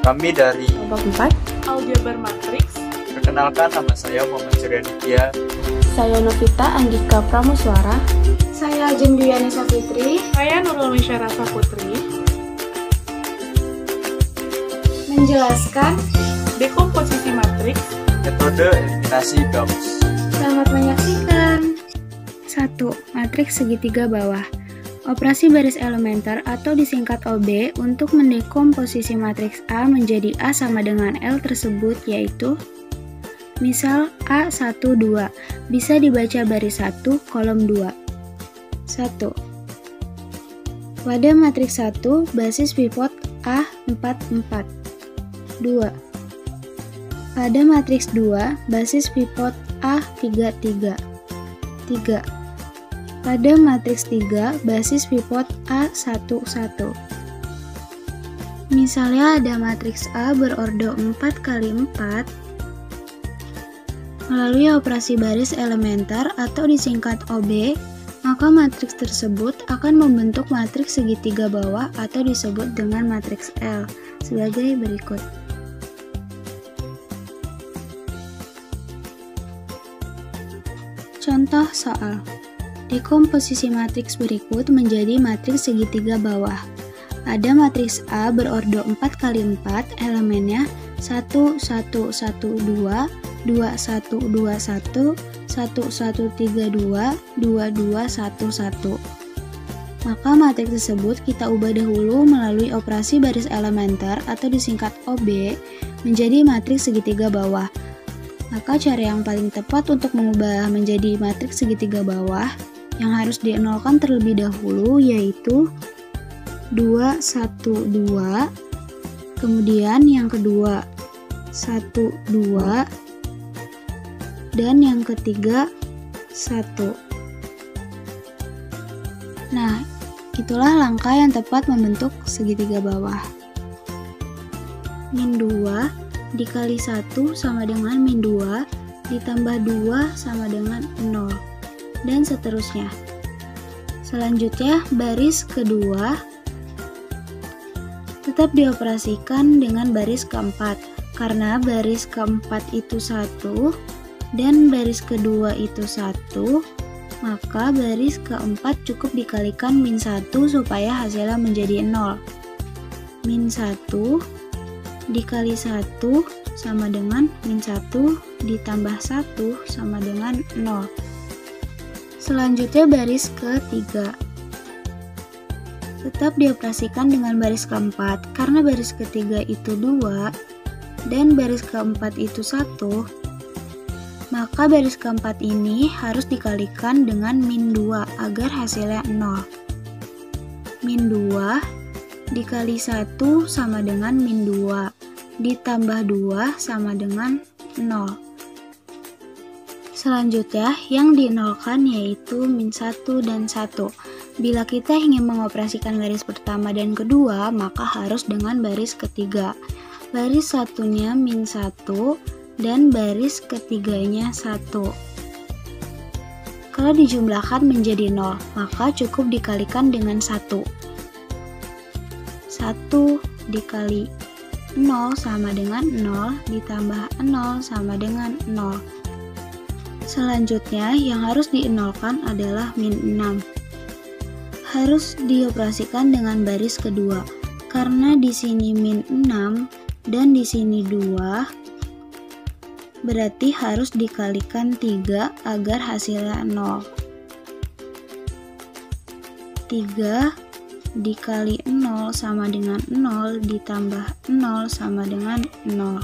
Kami dari Kelompok 4 Aljabar Matriks. Perkenalkan, nama saya Muhammad Suryaditya. Saya Novita Andika Pramuswara. Saya Jendriani Safitri. Saya Nurul Misyara Putri. Menjelaskan Dekomposisi matriks, Metode eliminasi Gauss. Selamat menyaksikan. 1. Matriks segitiga bawah. Operasi baris elementer atau disingkat OB untuk mendekomposisi matriks A menjadi A sama dengan L tersebut yaitu misal A1, 2 bisa dibaca baris 1, kolom 2. 1. Pada matriks 1, basis pivot A4, 4. 2. Pada matriks 2, basis pivot A3, 3. 3. Pada matriks 3, basis pivot A1, 1. Misalnya ada matriks A berordo 4 kali 4, melalui operasi baris elementer atau disingkat OB, maka matriks tersebut akan membentuk matriks segitiga bawah atau disebut dengan matriks L sebagai berikut. Contoh soal. Dekomposisi matriks berikut menjadi matriks segitiga bawah. Ada matriks A berordo 4 kali 4, elemennya 1, 1, 1, 2, 2, 1, 2, 1, 1, 1, 3, 2, 2, 1, 1. Maka matriks tersebut kita ubah dahulu melalui operasi baris elementer atau disingkat OB menjadi matriks segitiga bawah. Maka cara yang paling tepat untuk mengubah menjadi matriks segitiga bawah yang harus dienolkan terlebih dahulu yaitu 2, 1, 2, kemudian yang kedua 1, 2, dan yang ketiga 1. Nah, itulah langkah yang tepat membentuk segitiga bawah. Min 2 dikali 1 sama dengan min 2 ditambah 2 sama dengan 0. Dan seterusnya. Selanjutnya, baris kedua tetap dioperasikan dengan baris keempat, karena baris keempat itu 1 dan baris kedua itu 1, maka baris keempat cukup dikalikan min 1 supaya hasilnya menjadi 0. Min 1 dikali 1 sama dengan min 1 ditambah 1 sama dengan 0. Selanjutnya baris ketiga. Tetap dioperasikan dengan baris keempat, karena baris ketiga itu 2 dan baris keempat itu 1, maka baris keempat ini harus dikalikan dengan min 2 agar hasilnya 0. Min 2 dikali 1 sama dengan min 2 ditambah 2 sama dengan 0. Selanjutnya, yang dinolkan yaitu min 1 dan 1. Bila kita ingin mengoperasikan baris pertama dan kedua, maka harus dengan baris ketiga. Baris satunya min 1 dan baris ketiganya 1. Kalau dijumlahkan menjadi 0, maka cukup dikalikan dengan 1. 1 dikali 0 sama dengan 0 ditambah 0 sama dengan 0. Selanjutnya, yang harus dienolkan adalah min 6. Harus dioperasikan dengan baris kedua, karena di sini min 6 dan di sini 2, berarti harus dikalikan 3 agar hasilnya 0. 3 dikali 0 sama dengan 0 ditambah 0 sama dengan 0.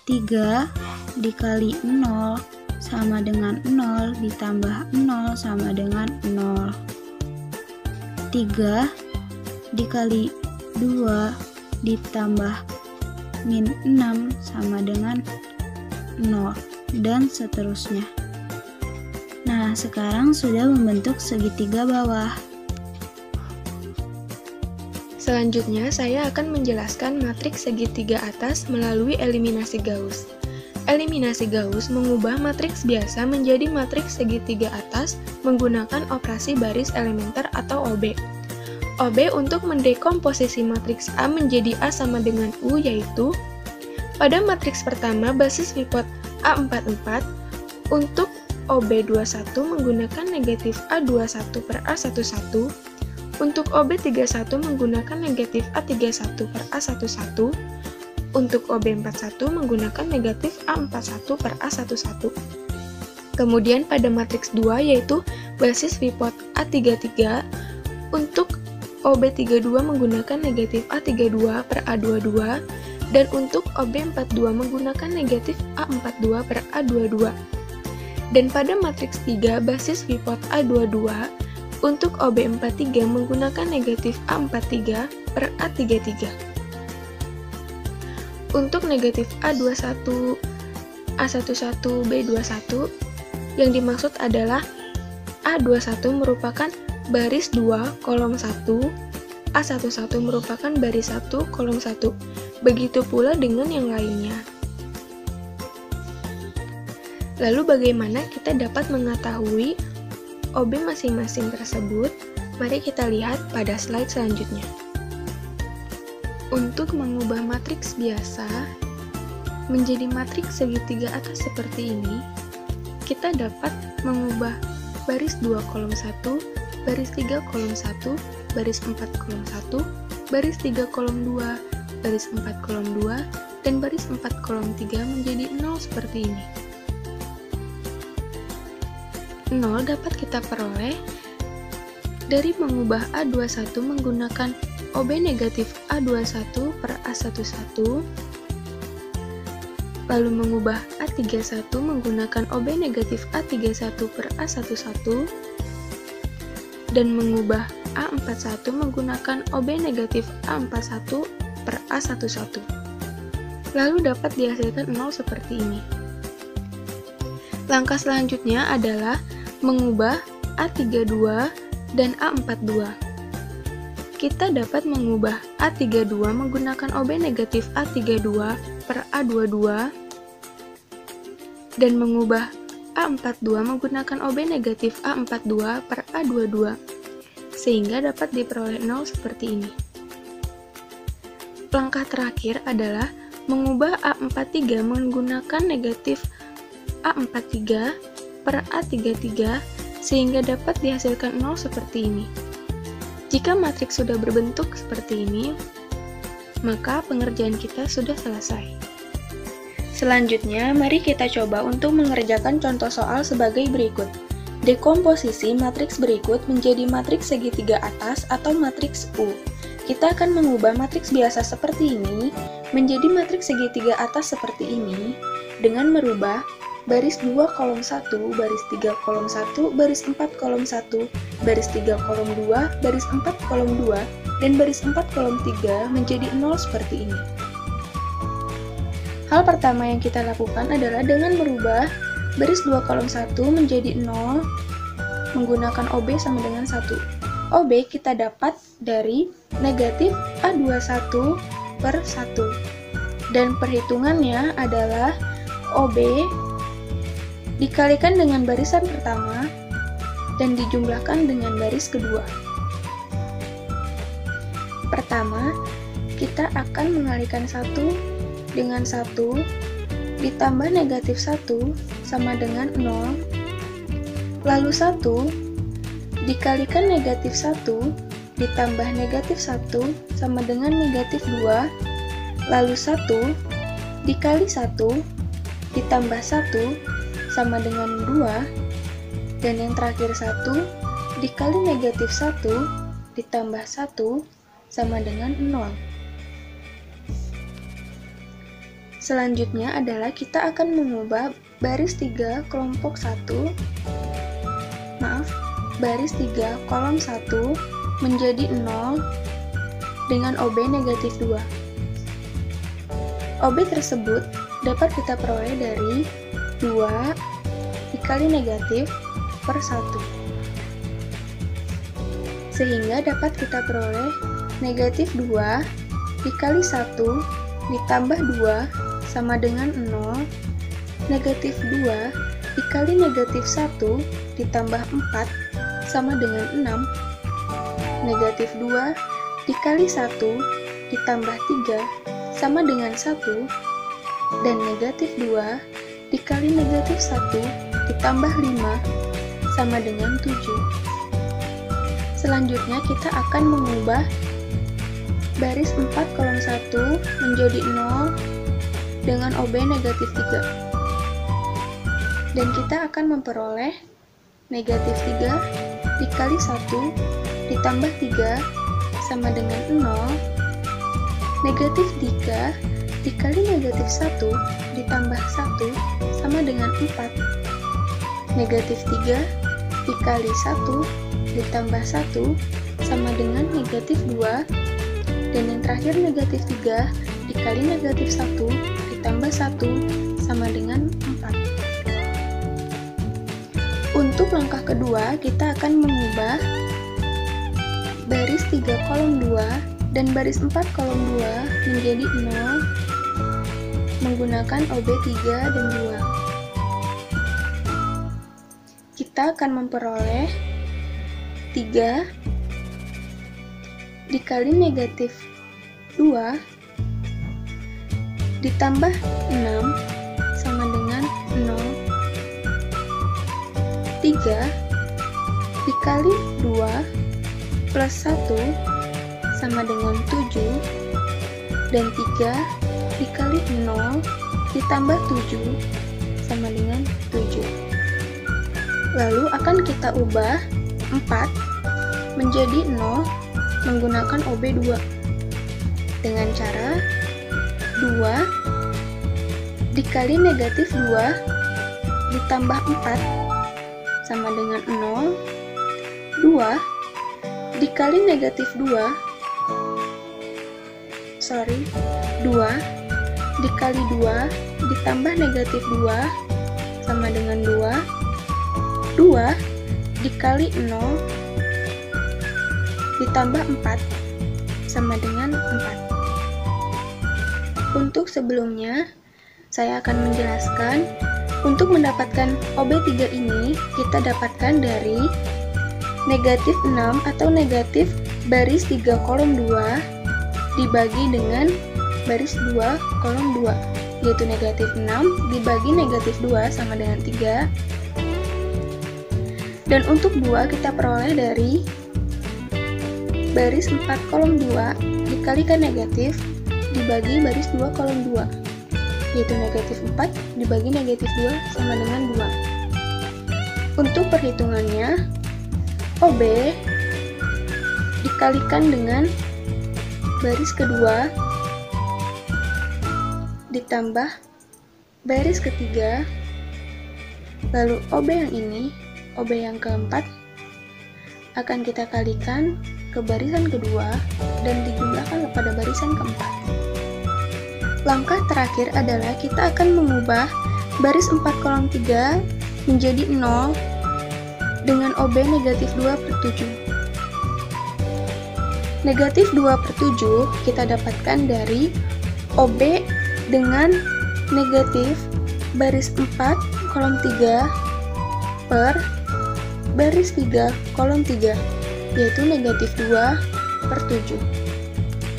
3 dikali 0 sama dengan 0 ditambah 0 sama dengan 0. 3 dikali 2 ditambah min 6 sama dengan 0, dan seterusnya. Nah, sekarang sudah membentuk segitiga bawah. Selanjutnya, saya akan menjelaskan matriks segitiga atas melalui eliminasi Gauss. Eliminasi Gauss mengubah matriks biasa menjadi matriks segitiga atas menggunakan operasi baris elementer atau OB. OB untuk mendekomposisi matriks A menjadi A sama dengan U yaitu pada matriks pertama basis pivot A44 untuk OB21 menggunakan negatif A21 per A11, untuk OB31 menggunakan negatif A31 per A11, untuk OB41 menggunakan negatif A41 per A11. Kemudian pada matriks 2 yaitu basis pivot A33 untuk OB32 menggunakan negatif A32 per A22 dan untuk OB42 menggunakan negatif A42 per A22. Dan pada matriks 3 basis pivot A22 untuk OB43 menggunakan negatif A43 per A33. Untuk negatif A21, A11, B21 yang dimaksud adalah A21 merupakan baris 2 kolom 1, A11 merupakan baris 1 kolom 1. Begitu pula dengan yang lainnya. Lalu bagaimana kita dapat mengetahui OB masing-masing tersebut? Mari kita lihat pada slide selanjutnya. Untuk mengubah matriks biasa menjadi matriks segitiga atas seperti ini, kita dapat mengubah baris 2 kolom 1, baris 3 kolom 1, baris 4 kolom 1, baris 3 kolom 2, baris 4 kolom 2, dan baris 4 kolom 3 menjadi 0 seperti ini. 0 dapat kita peroleh dari mengubah A21 menggunakan OB negatif A21 per A11, lalu mengubah A31 menggunakan OB negatif A31 per A11, dan mengubah A41 menggunakan OB negatif A41 per A11. Lalu dapat dihasilkan 0 seperti ini. Langkah selanjutnya adalah mengubah A32 dan A42. Kita dapat mengubah A32 menggunakan OB negatif A32 per A22 dan mengubah A42 menggunakan OB negatif A42 per A22 sehingga dapat diperoleh 0 seperti ini. Langkah terakhir adalah mengubah A43 menggunakan negatif A43 per A33 sehingga dapat dihasilkan 0 seperti ini. Jika matriks sudah berbentuk seperti ini, maka pengerjaan kita sudah selesai. Selanjutnya, mari kita coba untuk mengerjakan contoh soal sebagai berikut. Dekomposisi matriks berikut menjadi matriks segitiga atas atau matriks U. Kita akan mengubah matriks biasa seperti ini menjadi matriks segitiga atas seperti ini dengan merubah baris 2 kolom 1, baris 3 kolom 1, baris 4 kolom 1, baris 3 kolom 2, baris 4 kolom 2, dan baris 4 kolom 3 menjadi 0 seperti ini. Hal pertama yang kita lakukan adalah dengan merubah baris 2 kolom 1 menjadi 0 menggunakan OB sama dengan 1. OB kita dapat dari negatif A21 per 1. Dan perhitungannya adalah OB dikalikan dengan barisan pertama dan dijumlahkan dengan baris kedua. Pertama, kita akan mengalikan 1 dengan 1 ditambah negatif 1 sama dengan 0, lalu 1 dikalikan negatif 1 ditambah negatif 1 sama dengan negatif 2, lalu 1 dikali 1 ditambah 1 sama dengan 2, dan yang terakhir 1 dikali negatif 1 ditambah 1 sama dengan 0. Selanjutnya adalah kita akan mengubah baris 3 kelompok 1, baris 3 kolom 1 menjadi 0 dengan OB negatif 2. OB tersebut dapat kita peroleh dari 2 dikali negatif per 1, sehingga dapat kita peroleh negatif 2 dikali 1 ditambah 2 sama dengan 0, negatif 2 dikali negatif 1 ditambah 4 sama dengan 6, negatif 2 dikali 1 ditambah 3 sama dengan 1, dan negatif 2 dikali negatif 1 ditambah 5 sama dengan 7. Selanjutnya kita akan mengubah baris 4 kolom 1 menjadi 0 dengan OB negatif 3. Dan kita akan memperoleh negatif 3 dikali 1 ditambah 3 sama dengan 0, negatif 3 dikali negatif 1 ditambah 1 sama dengan 4, negatif 3 dikali 1 ditambah 1 sama dengan negatif 2, dan yang terakhir negatif 3 dikali negatif 1 ditambah 1 sama dengan 4. Untuk langkah kedua, kita akan mengubah baris 3 kolom 2 dan baris 4 kolom 2 menjadi 0 menggunakan OB 3 dan 2. Kita akan memperoleh 3 dikali negatif 2 ditambah 6 sama dengan 0, 3 dikali 2 plus 1 sama dengan 7, dan 3 dikali 0 ditambah 7 sama dengan 7. Lalu akan kita ubah 4 menjadi 0 menggunakan OB 2 dengan cara 2 dikali negatif 2 ditambah 4 sama dengan 0, 2 dikali negatif 2 dikali 2 ditambah negatif 2 sama dengan 2, 2 dikali 0 ditambah 4 sama dengan 4. Untuk sebelumnya, saya akan menjelaskan untuk mendapatkan OB3 ini kita dapatkan dari negatif 6 atau negatif baris 3 kolom 2 dibagi dengan baris 2 kolom 2, yaitu negatif 6 dibagi negatif 2 sama dengan 3. Dan untuk 2 kita peroleh dari baris 4 kolom 2 dikalikan negatif dibagi baris 2 kolom 2, yaitu negatif 4 dibagi negatif 2 sama dengan 2. Untuk perhitungannya, OB dikalikan dengan baris kedua ditambah baris ketiga, lalu OB yang ini, OB yang keempat, akan kita kalikan ke barisan kedua dan dijumlahkan kepada barisan keempat. Langkah terakhir adalah kita akan mengubah baris 4 kolom 3 menjadi 0 dengan OB negatif 2/7. Negatif 2/7 kita dapatkan dari OB dengan negatif baris 4 kolom 3 per baris 3 kolom 3, yaitu negatif 2/7.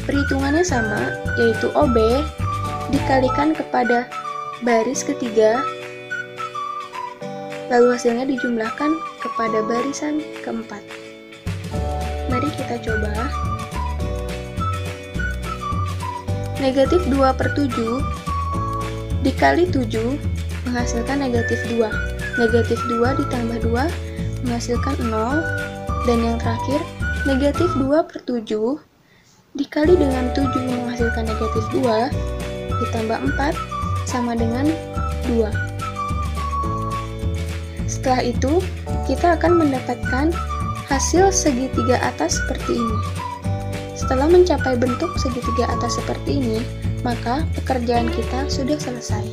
Perhitungannya sama, yaitu OB dikalikan kepada baris ketiga, lalu hasilnya dijumlahkan kepada barisan keempat. Mari kita coba. Negatif 2/7 dikali 7 menghasilkan negatif 2. Negatif 2 ditambah 2 menghasilkan 0. Dan yang terakhir, negatif 2/7 dikali dengan 7 menghasilkan negatif 2 ditambah 4 sama dengan 2. Setelah itu, kita akan mendapatkan hasil segitiga atas seperti ini. Setelah mencapai bentuk segitiga atas seperti ini, maka pekerjaan kita sudah selesai.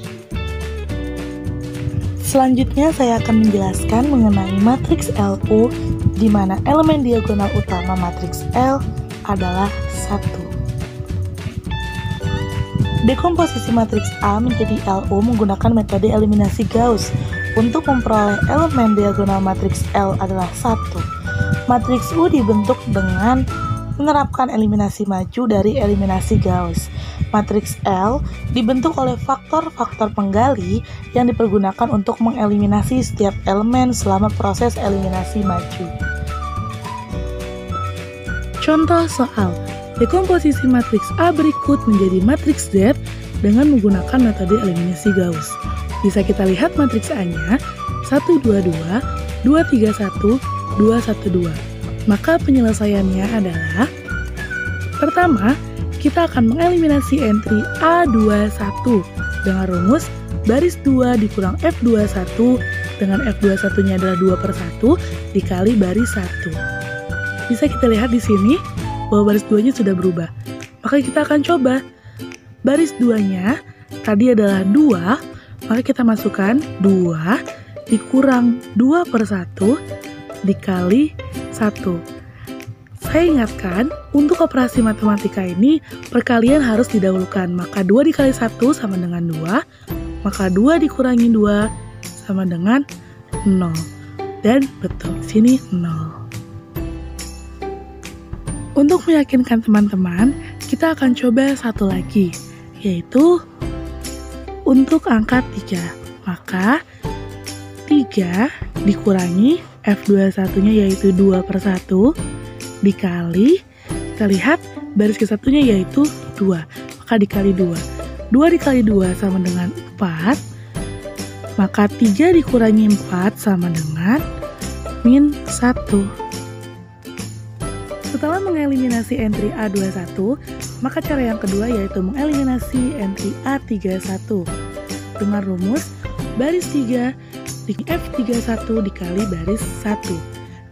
Selanjutnya saya akan menjelaskan mengenai matriks LU, di mana elemen diagonal utama matriks L adalah 1. Dekomposisi matriks A menjadi LU menggunakan metode eliminasi Gauss. Untuk memperoleh elemen diagonal matriks L adalah 1, Matriks U dibentuk dengan menerapkan eliminasi maju dari eliminasi Gauss. Matriks L dibentuk oleh faktor-faktor penggali yang dipergunakan untuk mengeliminasi setiap elemen selama proses eliminasi maju. Contoh soal, dekomposisi matriks A berikut menjadi matriks Z dengan menggunakan metode eliminasi Gauss. Bisa kita lihat matriks A-nya 1, 2, 2, 2, 3, 1, 2, 1, 2. Maka penyelesaiannya adalah, pertama, kita akan mengeliminasi entry A21 dengan rumus baris 2 dikurang F21 dengan F21-nya adalah 2/1 dikali baris 1. Bisa kita lihat di sini bahwa baris 2-nya sudah berubah. Maka kita akan coba. Baris 2-nya tadi adalah 2, maka kita masukkan 2 dikurang 2/1 dikali 1. Saya ingatkan, untuk operasi matematika ini, perkalian harus didahulukan. Maka 2 dikali 1 sama dengan 2, maka 2 dikurangi 2 sama dengan 0. Dan betul, di sini 0. Untuk meyakinkan teman-teman, kita akan coba satu lagi, yaitu untuk angka 3. Maka 3 dikurangi F21-nya yaitu 2/1 dikali, kita lihat baris ke-1-nya yaitu 2, maka dikali 2. 2 dikali 2 sama dengan 4, maka 3 dikurangi 4 sama dengan -1. Setelah mengeliminasi entry A21, maka cara yang kedua yaitu mengeliminasi entry A31 dengan rumus baris 3 di F31 dikali baris 1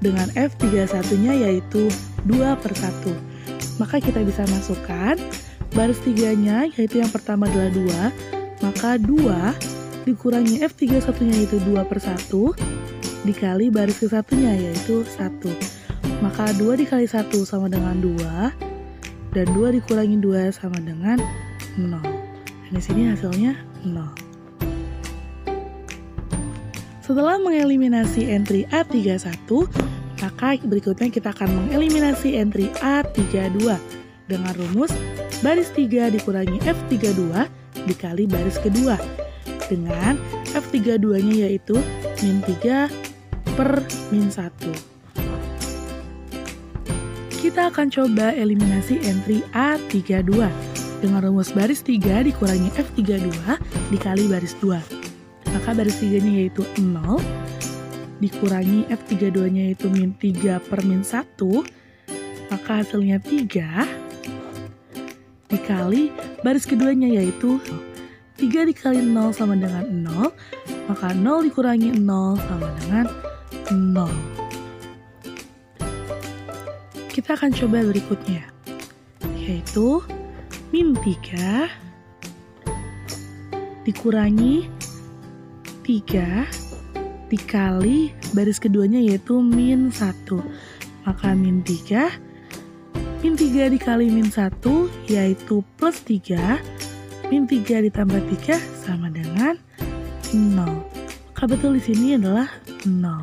dengan F31-nya yaitu 2/1. Maka kita bisa masukkan baris 3-nya yaitu yang pertama adalah 2, maka 2 dikurangi F31-nya yaitu 2/1 dikali baris ke-1-nya yaitu 1. Maka 2 dikali 1 sama dengan 2 dan 2 dikurangi 2 sama dengan 0. Dan di sini hasilnya 0. Setelah mengeliminasi entry A31, maka berikutnya kita akan mengeliminasi entry A32 dengan rumus baris 3 dikurangi F32 dikali baris kedua dengan F32-nya yaitu -3/-1. Kita akan coba eliminasi entry A32 dengan rumus baris 3 dikurangi F32 dikali baris 2. Maka baris 3-nya yaitu 0, dikurangi F32-nya yaitu -3/-1, maka hasilnya 3, dikali baris keduanya yaitu 3 dikali 0 sama dengan 0, maka 0 dikurangi 0 sama dengan 0. Kita akan coba berikutnya, yaitu -3 dikurangi 3 dikali baris keduanya yaitu -1, maka -3 dikali -1 yaitu +3, -3 ditambah 3 sama dengan 0, maka betul di sini adalah 0.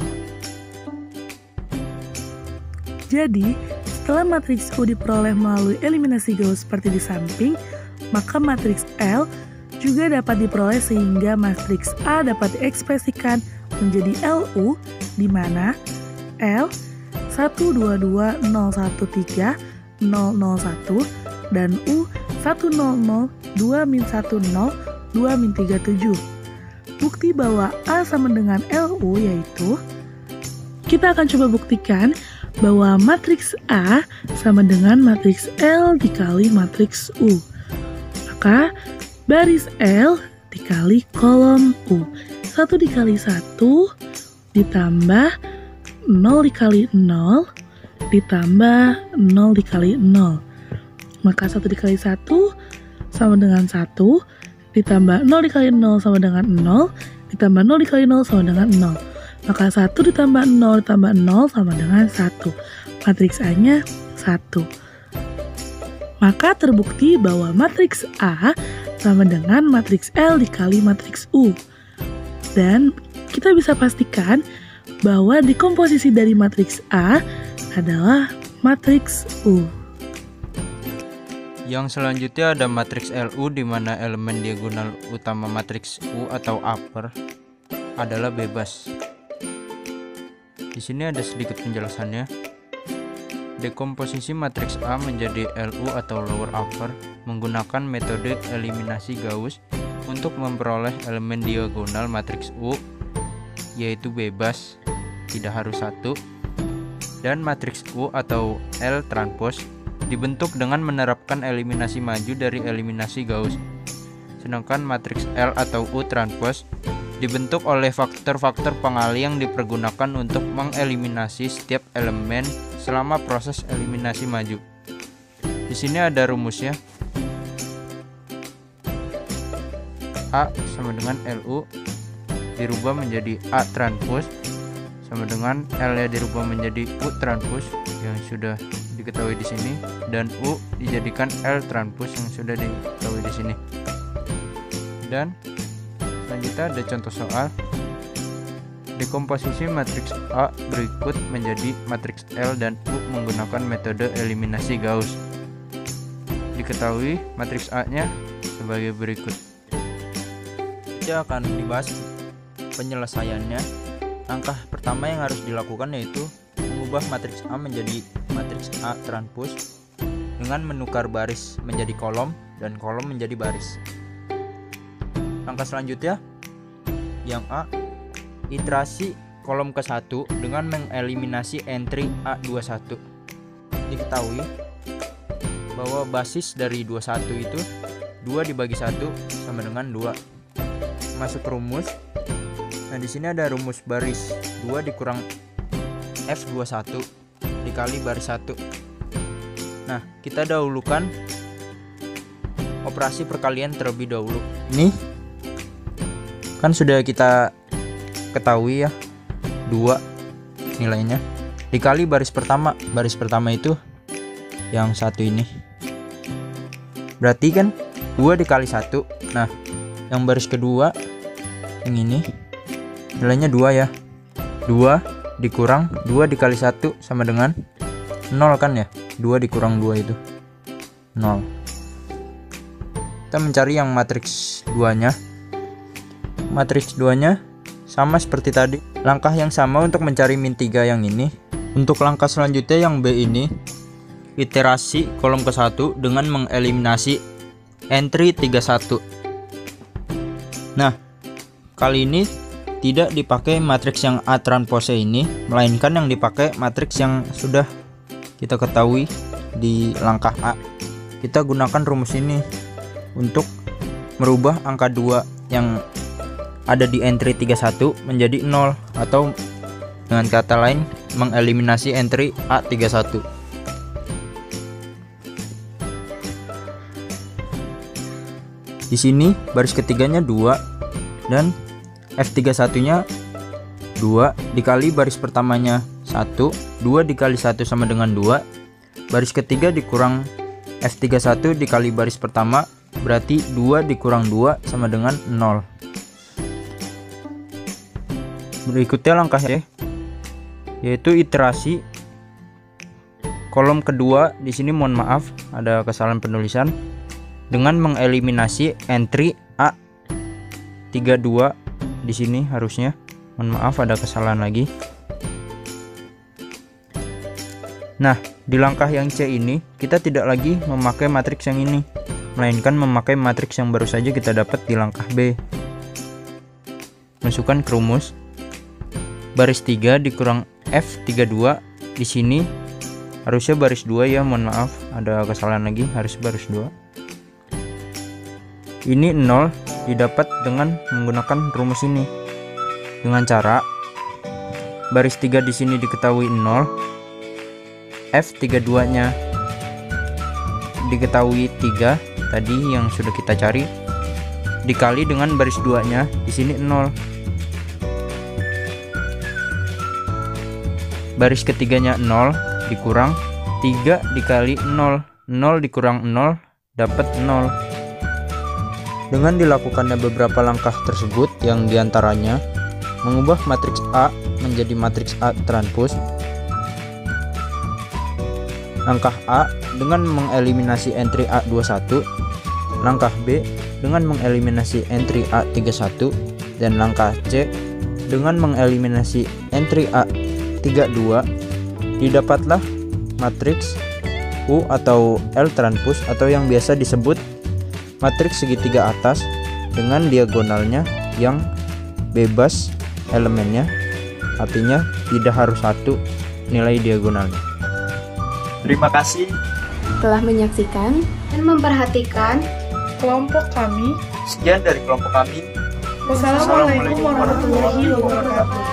Jadi setelah matriks U diperoleh melalui eliminasi Gauss seperti di samping, maka matriks L juga dapat diperoleh sehingga matriks A dapat diekspresikan menjadi LU di mana L 122 013 001 dan U 100 2-10 2-37. Bukti bahwa A sama dengan LU yaitu, kita akan coba buktikan bahwa matriks A sama dengan matriks L dikali matriks U. Maka baris L dikali kolom U. 1 dikali 1 ditambah 0 dikali 0 ditambah 0 dikali 0. Maka 1 dikali 1 sama dengan 1 ditambah 0 dikali 0 sama dengan 0 ditambah 0 dikali 0 sama dengan 0. Maka 1 ditambah 0 ditambah 0 sama dengan 1. Matriks A-nya 1. Maka terbukti bahwa matriks A sama dengan matriks L dikali matriks U. Dan kita bisa pastikan bahwa dekomposisi dari matriks A adalah matriks U. Yang selanjutnya ada matriks LU, di mana elemen diagonal utama matriks U atau upper adalah bebas. Di sini ada sedikit penjelasannya. Dekomposisi matriks A menjadi LU atau lower upper menggunakan metode eliminasi Gauss untuk memperoleh elemen diagonal matriks U, yaitu bebas, tidak harus satu, dan matriks U atau L transpose dibentuk dengan menerapkan eliminasi maju dari eliminasi Gauss. Sedangkan matriks L atau U transpose dibentuk oleh faktor-faktor pengali yang dipergunakan untuk mengeliminasi setiap elemen selama proses eliminasi maju. Di sini ada rumusnya. A sama dengan LU dirubah menjadi A transpose sama dengan L nya dirubah menjadi U transpose yang sudah diketahui di sini, dan U dijadikan L transpose yang sudah diketahui di sini. Dan selanjutnya ada contoh soal. Dekomposisi matriks A berikut menjadi matriks L dan U menggunakan metode eliminasi Gauss. Diketahui matriks A-nya sebagai berikut. Kita akan dibahas penyelesaiannya. Langkah pertama yang harus dilakukan yaitu mengubah matriks A menjadi matriks A transpose dengan menukar baris menjadi kolom dan kolom menjadi baris. Langkah selanjutnya yang A, iterasi kolom ke-1 dengan mengeliminasi entry A21. Diketahui bahwa basis dari 21 itu 2 dibagi 1 sama dengan 2. Masuk rumus. Nah, di sini ada rumus baris 2 dikurang F21 dikali baris 1. Nah, kita dahulukan operasi perkalian terlebih dahulu. Ini kan sudah kita ketahui ya, 2 nilainya dikali baris pertama. Baris pertama itu yang satu ini, berarti kan 2 dikali 1. Nah, yang baris kedua yang ini nilainya 2 ya. 2 dikurang 2 dikali 1 sama dengan 0 kan ya. 2 dikurang 2 itu 0. Kita mencari yang matriks 2 nya. Matriks 2 nya sama seperti tadi. Langkah yang sama untuk mencari min 3 yang ini. Untuk langkah selanjutnya yang B ini, iterasi kolom ke-1 dengan mengeliminasi entry 31. Nah, kali ini tidak dipakai matriks yang A transpose ini, melainkan yang dipakai matriks yang sudah kita ketahui di langkah A. Kita gunakan rumus ini untuk merubah angka 2 yang ada di entry 31 menjadi 0, atau dengan kata lain mengeliminasi entry A31. Di sini baris ketiganya 2 dan F31-nya 2 dikali baris pertamanya 1, 2 dikali 1 sama dengan 2. Baris ketiga dikurang F31 dikali baris pertama, berarti 2 dikurang 2 sama dengan 0. Berikutnya langkah E, yaitu iterasi kolom kedua. Di sini mohon maaf ada kesalahan penulisan, dengan mengeliminasi entry A32 di sini harusnya. Mohon maaf ada kesalahan lagi. Nah, di langkah yang C ini kita tidak lagi memakai matriks yang ini, melainkan memakai matriks yang baru saja kita dapat di langkah B. Masukkan ke rumus. Baris 3 dikurang F32 di sini harusnya baris 2 ya, mohon maaf ada kesalahan lagi, harus baris 2. Ini 0 didapat dengan menggunakan rumus ini, dengan cara baris 3 di sini diketahui 0, F32 nya diketahui 3 tadi yang sudah kita cari, dikali dengan baris 2 nya di sini 0. Baris ketiganya 0 dikurang 3 dikali 0, 0 dikurang 0 dapat 0. Dengan dilakukannya beberapa langkah tersebut, yang diantaranya mengubah matriks A menjadi matriks A transpose, Langkah A dengan mengeliminasi entry A21, langkah B dengan mengeliminasi entry A31, dan langkah C dengan mengeliminasi entry A32. Didapatlah matriks U atau L transpose atau yang biasa disebut matriks segitiga atas dengan diagonalnya yang bebas elemennya, artinya tidak harus satu nilai diagonalnya. Terima kasih Telah menyaksikan Dan memperhatikan Kelompok kami. sekian dari kelompok kami. Wassalamualaikum warahmatullahi wabarakatuh.